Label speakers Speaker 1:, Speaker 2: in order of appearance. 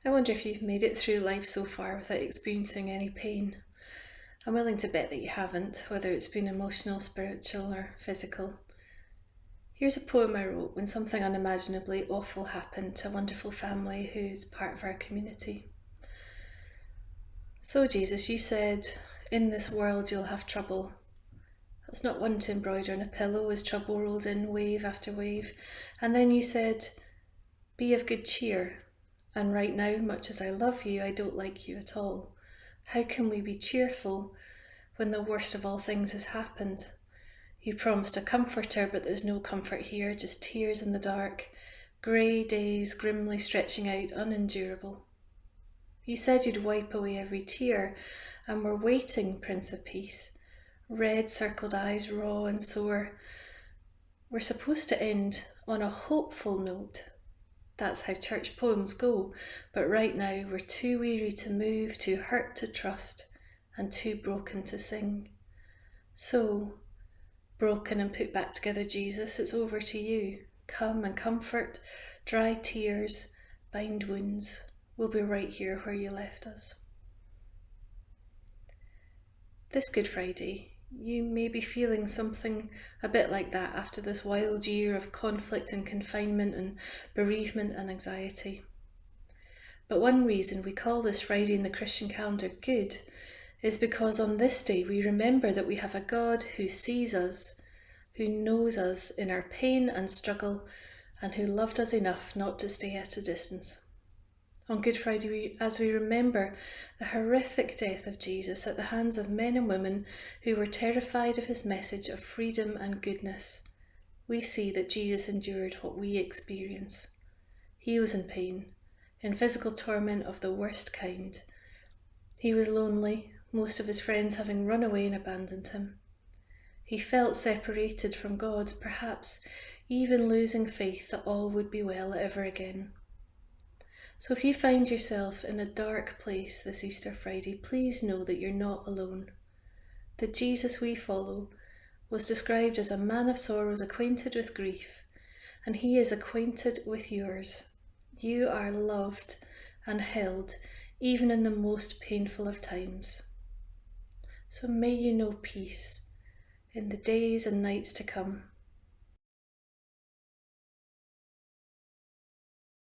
Speaker 1: I wonder if you've made it through life so far without experiencing any pain. I'm willing to bet that you haven't, whether it's been emotional, spiritual, or physical. Here's a poem I wrote when something unimaginably awful happened to a wonderful family who's part of our community. So, Jesus, you said, in this world you'll have trouble. That's not one to embroider on a pillow as trouble rolls in wave after wave. And then you said, be of good cheer. And right now, much as I love you, I don't like you at all. How can we be cheerful when the worst of all things has happened? You promised a comforter, but there's no comfort here, just tears in the dark, grey days grimly stretching out, unendurable. You said you'd wipe away every tear, and we're waiting, Prince of Peace. Red circled eyes, raw and sore. We're supposed to end on a hopeful note. That's how church poems go, but right now we're too weary to move, too hurt to trust, and too broken to sing. So, broken and put back together, Jesus, it's over to you. Come and comfort, dry tears, bind wounds. We'll be right here where you left us. This Good Friday, you may be feeling something a bit like that after this wild year of conflict and confinement and bereavement and anxiety. But one reason we call this Friday in the Christian calendar good is because on this day we remember that we have a God who sees us, who knows us in our pain and struggle, and who loved us enough not to stay at a distance. On Good Friday, as we remember the horrific death of Jesus at the hands of men and women who were terrified of his message of freedom and goodness, we see that Jesus endured what we experience. He was in pain, in physical torment of the worst kind. He was lonely, most of his friends having run away and abandoned him. He felt separated from God, perhaps even losing faith that all would be well ever again. So if you find yourself in a dark place this Easter Friday, please know that you're not alone. The Jesus we follow was described as a man of sorrows, acquainted with grief, and he is acquainted with yours. You are loved and held, even in the most painful of times. So may you know peace in the days and nights to come.